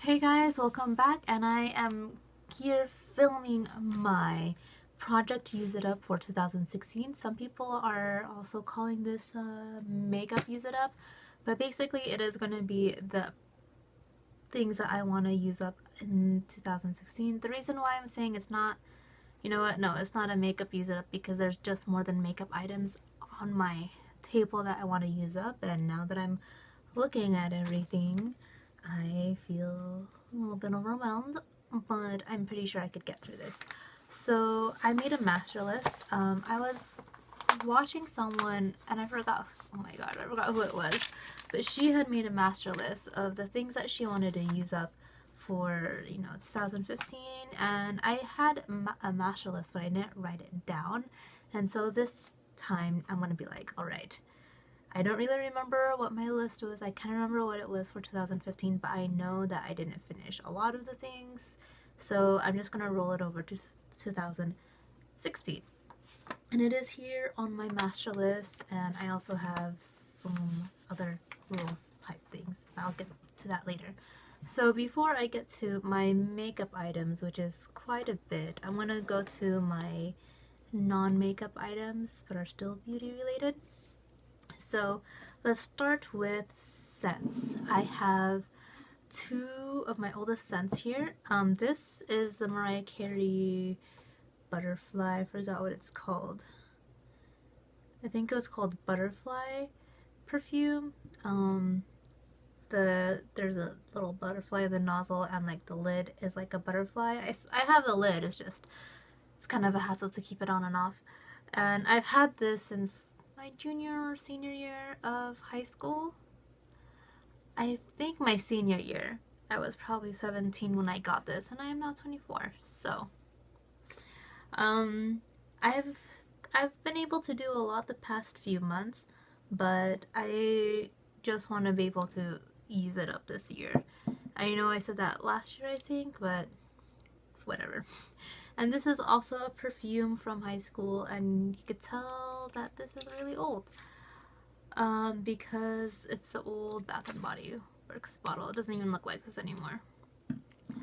Hey guys, welcome back, and I am here filming my project Use It Up for 2016. Some people are also calling this makeup Use It Up, but basically it is going to be the things that I want to use up in 2016. The reason why I'm saying it's not, you know what, no, it's not a makeup Use It Up because there's just more than makeup items on my table that I want to use up, and now that I'm looking at everything, I feel a little bit overwhelmed, but I'm pretty sure I could get through this. So I made a master list. I was watching someone, and I forgot, oh my god, I forgot who it was, but she had made a master list of the things that she wanted to use up for, 2015, and I had a master list, but I didn't write it down, and so this time I'm gonna be like, alright, I don't really remember what my list was. I can't remember what it was for 2015, but I know that I didn't finish a lot of the things. So I'm just going to roll it over to 2016. And it is here on my master list, and I also have some other rules type things. I'll get to that later. So before I get to my makeup items, which is quite a bit, I'm going to go to my non-makeup items but are still beauty related. So let's start with scents. I have two of my oldest scents here. This is the Mariah Carey Butterfly. I forgot what it's called. I think it was called Butterfly perfume. There's a little butterfly in the nozzle, and like the lid is like a butterfly. I have the lid. It's kind of a hassle to keep it on and off. And I've had this since my junior or senior year of high school. I think my senior year. I was probably 17 when I got this, and I am now 24. So, um, I've I've been able to do a lot the past few months, but I just want to be able to use it up this year. I know I said that last year, I think, but whatever. And this is also a perfume from high school, and you could tell that this is really old. Because it's the old Bath and Body Works bottle. It doesn't even look like this anymore.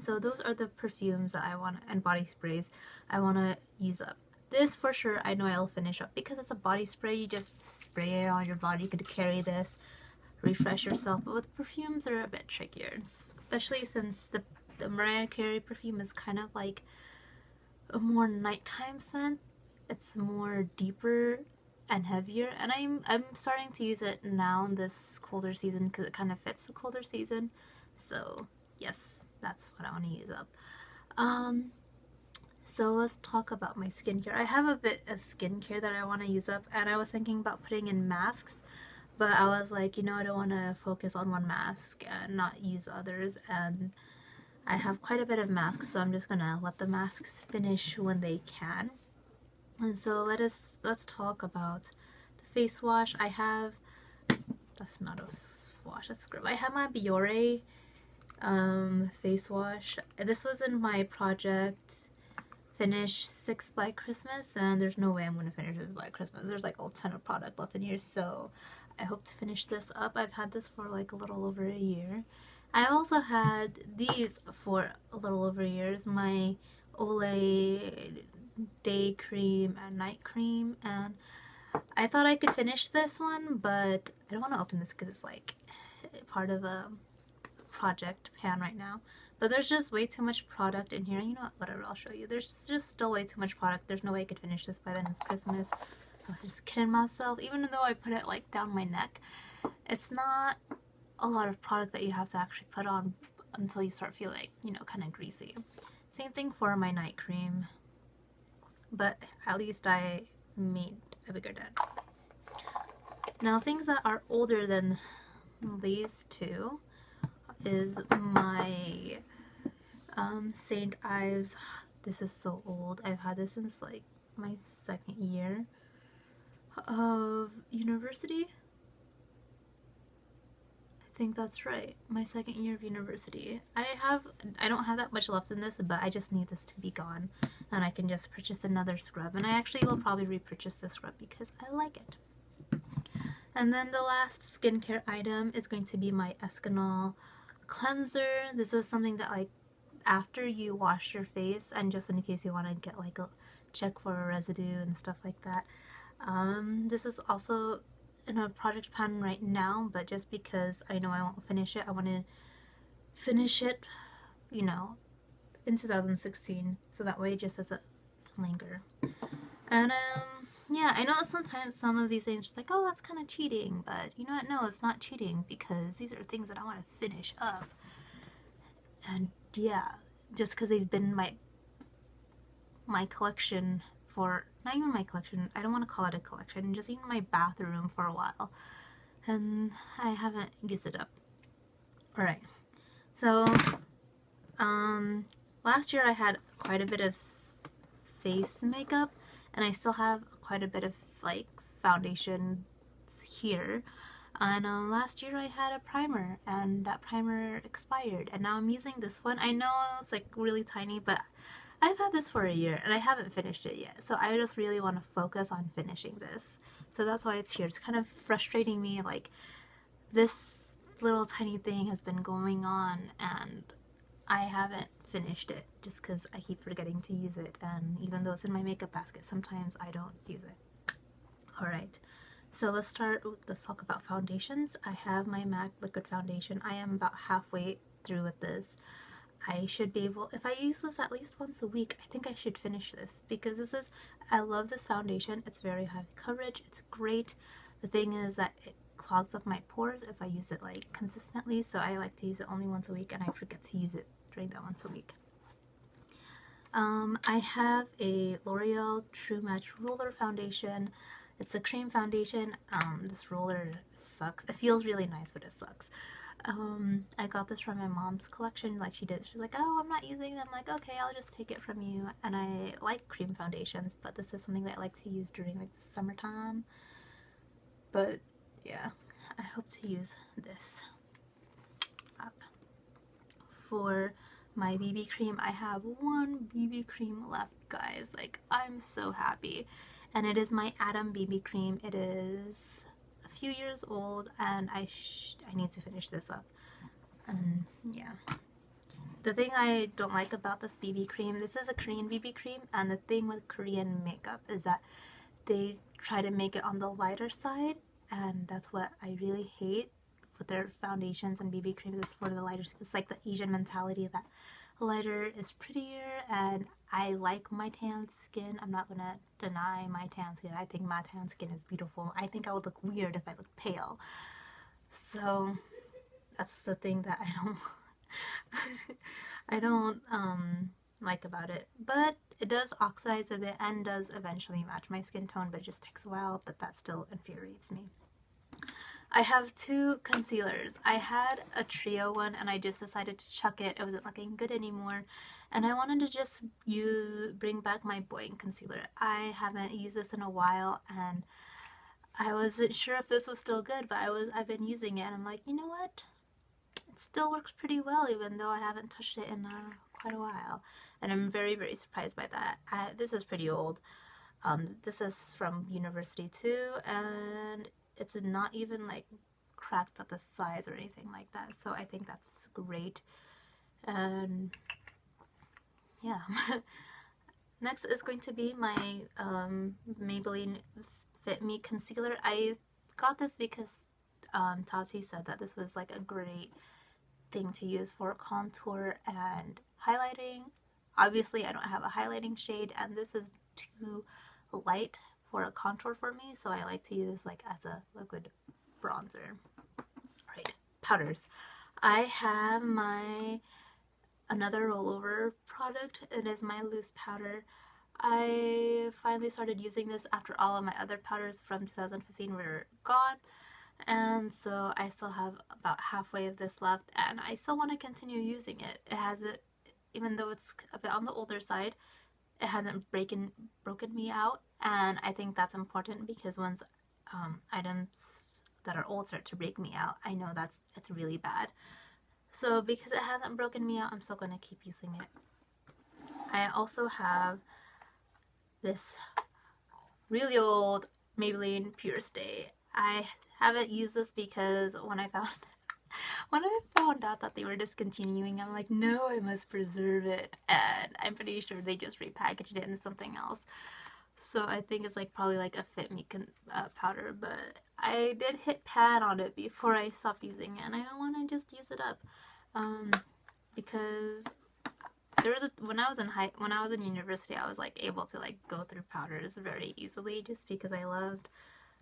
So those are the perfumes that I want, and body sprays I want to use up. This for sure I know I'll finish up because it's a body spray. You just spray it on your body. You could carry this, refresh yourself. But with perfumes, they're a bit trickier, especially since the Mariah Carey perfume is kind of like a more nighttime scent. It's more deeper and heavier, and I'm starting to use it now in this colder season because it kind of fits the colder season. So yes, that's what I want to use up. So let's talk about my skincare. I have a bit of skincare that I want to use up, and I was thinking about putting in masks, but I was like, I don't want to focus on one mask and not use others, and I have quite a bit of masks, so I'm just gonna let the masks finish when they can. And so let's talk about the face wash. I have, that's not a wash, that's scrub. I have my Biore face wash. This was in my project finish 6 by Christmas, and there's no way I'm gonna finish this by Christmas. There's like a ton of product left in here, so I hope to finish this up. I've had this for like a little over a year. I also had these for a little over years, my Olay day cream and night cream, and I thought I could finish this one, but I don't want to open this because it's like part of a project pan right now. But there's just way too much product in here. You know what, whatever, I'll show you. There's just still way too much product. There's no way I could finish this by the end of Christmas. I was just kidding myself. Even though I put it like down my neck, it's not a lot of product that you have to actually put on until you start feeling, kind of greasy. Same thing for my night cream, but at least I made a bigger dent. Now, things that are older than these two is my St. Ives. This is so old. I've had this since like my second year of university. I think that's right. My second year of university. I don't have that much left in this, but I just need this to be gone, and I can just purchase another scrub. And I actually will probably repurchase this scrub because I like it. And then the last skincare item is going to be my Escanol cleanser. This is something that like after you wash your face, and just in case you want to get like a check for a residue and stuff like that. This is also in a project pan right now, but just because I know I won't finish it, I want to finish it, you know, in 2016, so that way it just doesn't linger. And yeah, I know sometimes some of these things are just like, oh, that's kind of cheating, but you know what? No, it's not cheating, because these are things that I want to finish up. And yeah, just because they've been my collection for, not even my collection, I don't want to call it a collection, just even my bathroom for a while, and I haven't used it up. Alright, so last year I had quite a bit of face makeup, and I still have quite a bit of like foundation here. And last year I had a primer, and that primer expired, and now I'm using this one. I know it's like really tiny, but I've had this for a year and I haven't finished it yet, so I just really want to focus on finishing this. So that's why it's here. It's kind of frustrating me, like this little tiny thing has been going on and I haven't finished it just because I keep forgetting to use it, and even though it's in my makeup basket, sometimes I don't use it. Alright, so let's talk about foundations. I have my MAC liquid foundation. I am about halfway through with this. I should be able, if I use this at least once a week, I think I should finish this, because I love this foundation. It's very high coverage, it's great. The thing is that it clogs up my pores if I use it like consistently, so I like to use it only once a week, and I forget to use it during that once a week. I have a L'Oreal True Match Roller Foundation. It's a cream foundation. This roller sucks. It feels really nice, but it sucks. I got this from my mom's collection, like she did. She's like, oh, I'm not using them. I'm like, okay, I'll just take it from you. And I like cream foundations, but this is something that I like to use during like the summertime. But yeah, I hope to use this up. For my BB cream, I have one BB cream left, guys. Like, I'm so happy. And it is my Adam BB cream. It is a few years old, and I need to finish this up. And yeah. The thing I don't like about this BB cream, this is a Korean BB cream, and the thing with Korean makeup is that they try to make it on the lighter side, and that's what I really hate with their foundations and BB creams. Is for the lighter. It's like the Asian mentality that lighter is prettier, and I like my tan skin. I'm not gonna deny my tan skin. I think my tan skin is beautiful. I think I would look weird if I look pale. So that's the thing that I don't like about it. But it does oxidize a bit and does eventually match my skin tone, but it just takes a while, but that still infuriates me. I have two concealers. I had a trio one and I just decided to chuck it. It wasn't looking good anymore. And I wanted to just bring back my Boing concealer. I haven't used this in a while, and I wasn't sure if this was still good, but I've been using it, and I'm like, you know what? It still works pretty well, even though I haven't touched it in quite a while. And I'm very, very surprised by that. This is pretty old. This is from university too, and it's not even like cracked at the sides or anything like that, so I think that's great. And yeah. Next is going to be my Maybelline Fit Me concealer. I got this because Tati said that this was like a great thing to use for contour and highlighting. Obviously I don't have a highlighting shade, and this is too light for a contour for me, so I like to use this like as a liquid bronzer. Right, powders. I have another rollover product. It is my loose powder. I finally started using this after all of my other powders from 2015 were gone, and so I still have about halfway of this left, and I still want to continue using it. It hasn't, even though it's a bit on the older side, it hasn't broken me out, and I think that's important, because once items that are old start to break me out, I know it's really bad. So because it hasn't broken me out, I'm still going to keep using it. I also have this really old Maybelline Pure Stay. I haven't used this because when I found When I found out that they were discontinuing, I'm like, no, I must preserve it. And I'm pretty sure they just repackaged it into something else. So I think it's like probably like a Fit Me powder, but I did hit pan on it before I stopped using it, and I want to just use it up, um, because there was when I was in university, I was like able to like go through powders very easily, just because I loved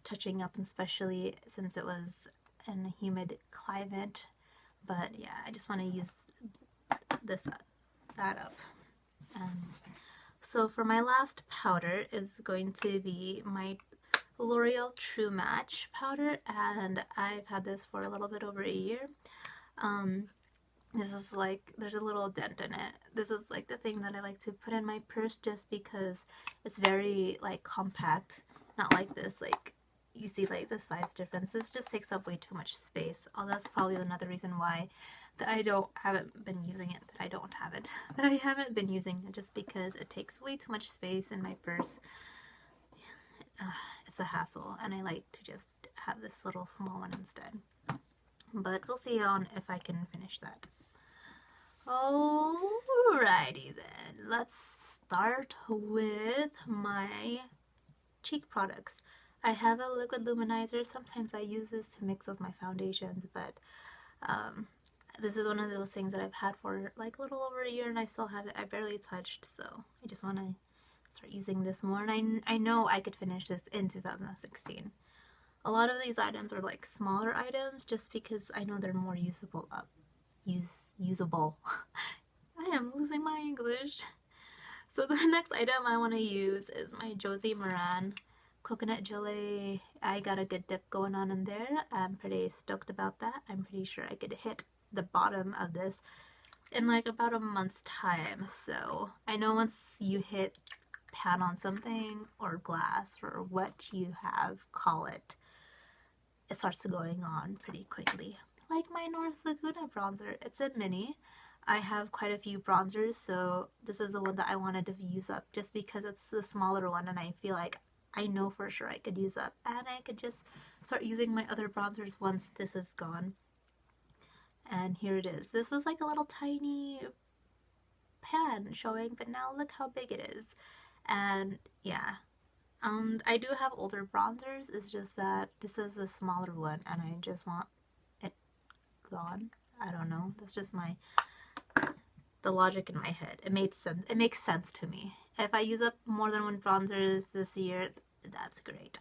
touching up, especially since it was in a humid climate. But yeah, I just want to use that up. So for my last powder is going to be my L'Oreal True Match powder, and I've had this for a little bit over a year. Um, this is like, there's a little dent in it. This is like the thing that I like to put in my purse just because it's very like compact. Not like this, like you see like the size difference. This just takes up way too much space. Oh, that's probably another reason why that haven't been using it, that I don't have it. That I haven't been using it just because it takes way too much space in my purse. It's a hassle, and I like to just have this little small one instead. But we'll see on if I can finish that. Alrighty then, let's start with my cheek products. I have a liquid luminizer. Sometimes I use this to mix with my foundations, but this is one of those things that I've had for like a little over a year and I still have it. I barely touched, so I just want to start using this more, and I know I could finish this in 2016. A lot of these items are like smaller items just because I know they're more usable. I am losing my English. So the next item I want to use is my Josie Maran coconut jelly. I got a good dip going on in there. I'm pretty stoked about that. I'm pretty sure I could hit the bottom of this in like about a month's time. So I know once you hit pan on something or glass or what you have, call it, it starts going on pretty quickly. Like my North Laguna bronzer. It's a mini. I have quite a few bronzers, so this is the one that I wanted to use up just because it's the smaller one and I feel like I know for sure I could use up, and I could just start using my other bronzers once this is gone. And here it is. This was like a little tiny pan showing, but now look how big it is. And yeah, I do have older bronzers. It's just that this is the smaller one, and I just want it gone. I don't know. That's just the logic in my head. It makes sense. It makes sense to me. If I use up more than one bronzers this year, that's great.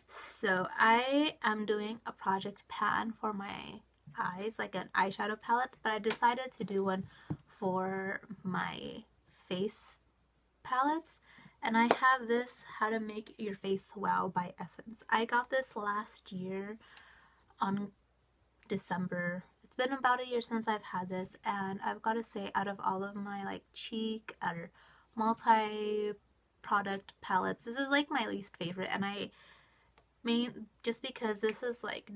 So I am doing a project pan for my eyes, like an eyeshadow palette, but I decided to do one for my face palettes. And I have this How to Make Your Face Wow by Essence. I got this last year on December. It's been about a year since I've had this, and I've got to say, out of all of my like cheek or multi-product palettes, this is like my least favorite. And I mean, just because this is like,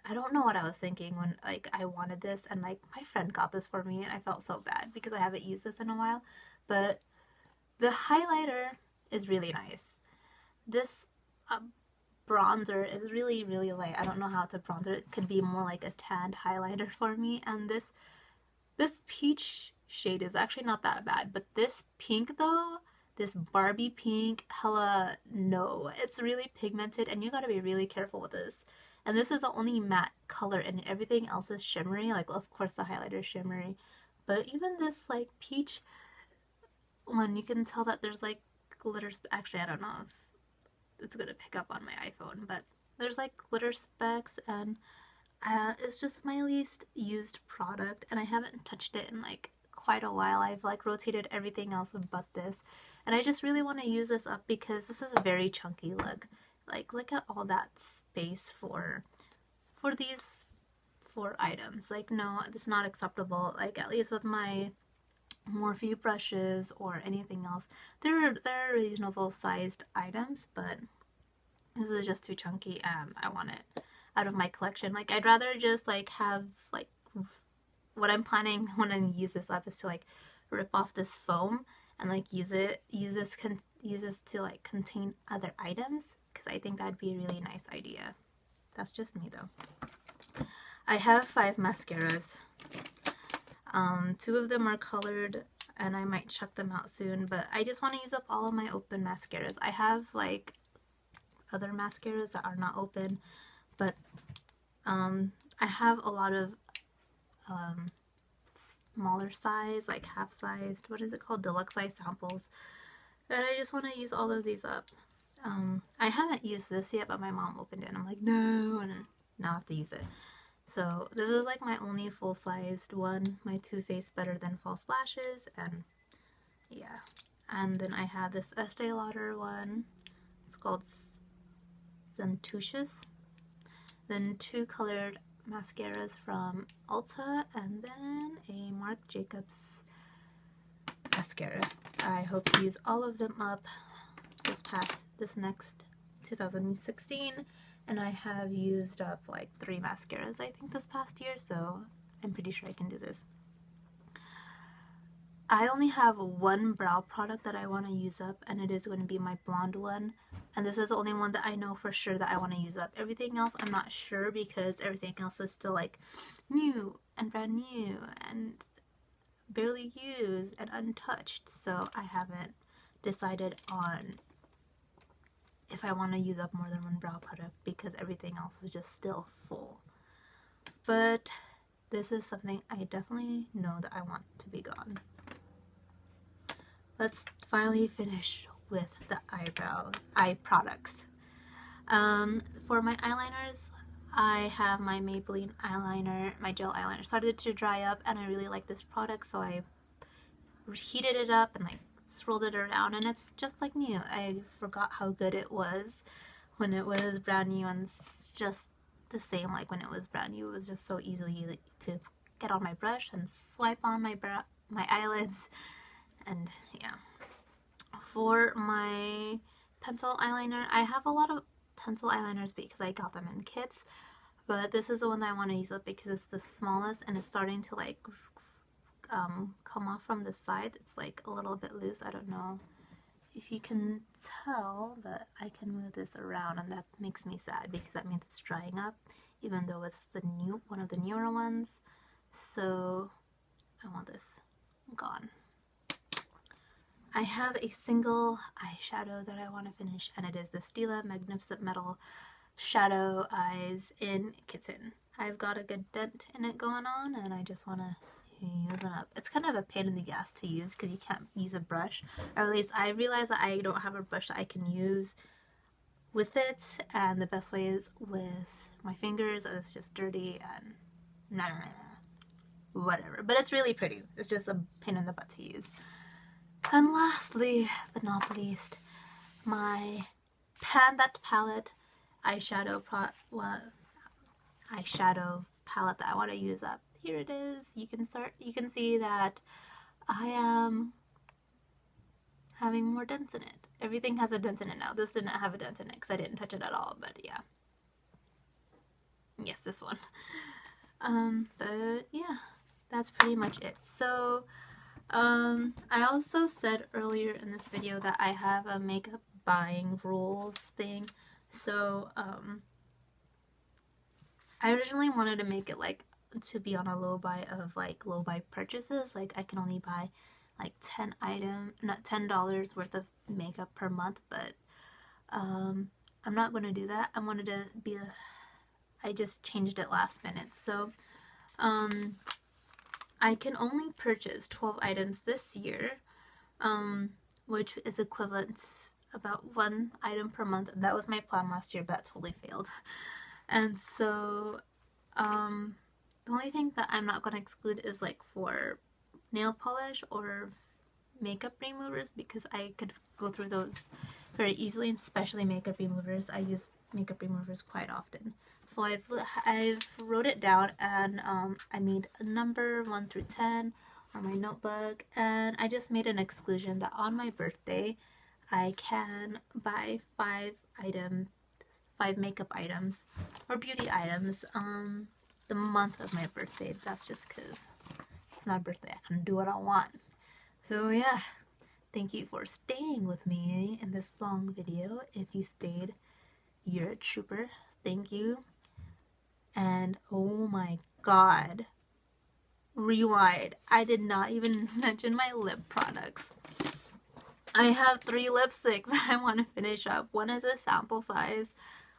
I don't know what I was thinking when like I wanted this, and like my friend got this for me and I felt so bad because I haven't used this in a while. But the highlighter is really nice. This bronzer is really, really light. I don't know how to bronzer. It could be more like a tanned highlighter for me. And this peach shade is actually not that bad. But this pink though, this Barbie pink, hella no. It's really pigmented and you gotta be really careful with this. And this is the only matte color and everything else is shimmery. Like, of course the highlighter is shimmery. But even this like peach one, you can tell that there's like glitters. Actually, I don't know if it's gonna pick up on my iPhone, but there's like glitter specks, and it's just my least used product, and I haven't touched it in like quite a while. I've like rotated everything else but this, and I just really want to use this up because this is a very chunky look. Like, look at all that space for these 4 items. Like, no, it's not acceptable. Like, at least with my Morphe brushes or anything else, they're reasonable sized items, but this is just too chunky and I want it out of my collection. Like, I'd rather just like have like, what I'm planning when I use this up is to like rip off this foam and like use this to like contain other items, because I think that'd be a really nice idea. That's just me though. I have 5 mascaras. 2 of them are colored and I might chuck them out soon, but I just want to use up all of my open mascaras. I have like other mascaras that are not open, but I have a lot of smaller size, like half-sized, what is it called, deluxe size samples, and I just want to use all of these up. I haven't used this yet, but my mom opened it and I'm like, no, and now I have to use it. So this is like my only full-sized one, my Too Faced Better Than False Lashes, and yeah. And then I have this Estee Lauder one, it's called Centucious. Then 2 colored mascaras from Ulta, and then a Marc Jacobs mascara. I hope to use all of them up this next 2016, and I have used up like 3 mascaras I think this past year, so I'm pretty sure I can do this. I only have one brow product that I want to use up, and it is going to be my blonde one, and this is the only one that I know for sure that I want to use up. Everything else I'm not sure, because everything else is still like new and brand new and barely used and untouched, so I haven't decided on if I want to use up more than one brow product, because everything else is just still full. But this is something I definitely know that I want to be gone. Let's finally finish with the eye products. For my eyeliners, I have my Maybelline eyeliner. My gel eyeliner started to dry up, and I really like this product, so I heated it up and like swirled it around, and it's just like new. I forgot how good it was when it was brand new, and it's just the same like when it was brand new. It was just so easy to get on my brush and swipe on my eyelids. And yeah, for my pencil eyeliner, I have a lot of pencil eyeliners because I got them in kits, but this is the one that I want to use up because it's the smallest and it's starting to like come off from the side. It's like a little bit loose. I don't know if you can tell, but I can move this around, and that makes me sad because that means it's drying up, even though it's one of the newer ones. So I want this gone. I have a single eyeshadow that I want to finish, and it is the Stila Magnificent Metal Shadow Eyes in Kitten. I've got a good dent in it going on, and I just want to use it up. It's kind of a pain in the ass to use because you can't use a brush, or at least I realize that I don't have a brush that I can use with it, and the best way is with my fingers, and it's just dirty and whatever. But it's really pretty. It's just a pain in the butt to use. And lastly, but not least, my Pan That Palette eyeshadow palette that I want to use up. Here it is. You can see that I am having more dents in it. Everything has a dent in it now. This didn't have a dent in it because I didn't touch it at all, but yeah. Yes, this one. But yeah, that's pretty much it. So I also said earlier in this video that I have a makeup buying rules thing. So I originally wanted to make it like to be on a low buy of like low buy purchases. Like I can only buy like $10 worth of makeup per month, but I'm not going to do that. I wanted to be I just changed it last minute. So I can only purchase 12 items this year, which is equivalent to about 1 item per month. That was my plan last year, but that totally failed. And so the only thing that I'm not going to exclude is like for nail polish or makeup removers, because I could go through those very easily, and especially makeup removers. I use makeup removers quite often. So I've wrote it down, and I made a number 1 through 10 on my notebook, and I just made an exclusion that on my birthday I can buy 5 makeup items or beauty items the month of my birthday. That's just because it's my birthday. I can do what I want. So yeah, thank you for staying with me in this long video. If you stayed, you're a trooper. Thank you. And oh my god. Rewind. I did not even mention my lip products. I have 3 lipsticks that I want to finish up. One is a sample size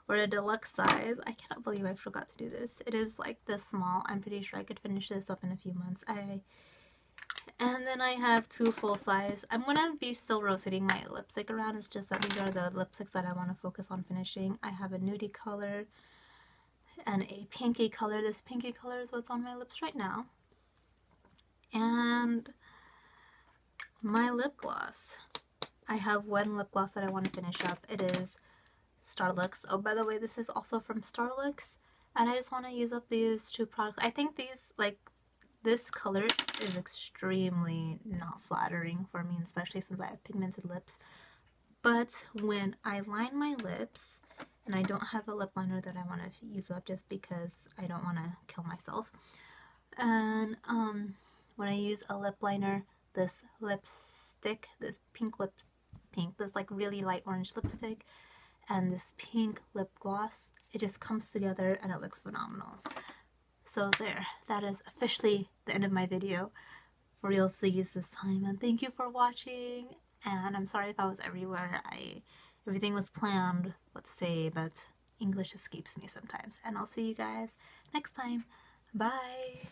or a deluxe size. I cannot believe I forgot to do this. It is like this small. I'm pretty sure I could finish this up in a few months. And then I have 2 full size. I'm gonna be still rotating my lipstick around. It's just that these are the lipsticks that I want to focus on finishing. I have a nudie color and a pinky color. This pinky color is what's on my lips right now. And my lip gloss. I have one lip gloss that I want to finish up. It is Starlux. Oh, by the way, this is also from Starlux. And I just want to use up these 2 products. I think these, like, this color is extremely not flattering for me, especially since I have pigmented lips. But when I line my lips, and I don't have a lip liner that I want to use up just because I don't want to kill myself. And when I use a lip liner, this lipstick, this this like really light orange lipstick, and this pink lip gloss, it just comes together and it looks phenomenal. So there, that is officially the end of my video for realsies this time, and thank you for watching. And I'm sorry if I was everywhere. Everything was planned, let's say, but English escapes me sometimes. And I'll see you guys next time. Bye!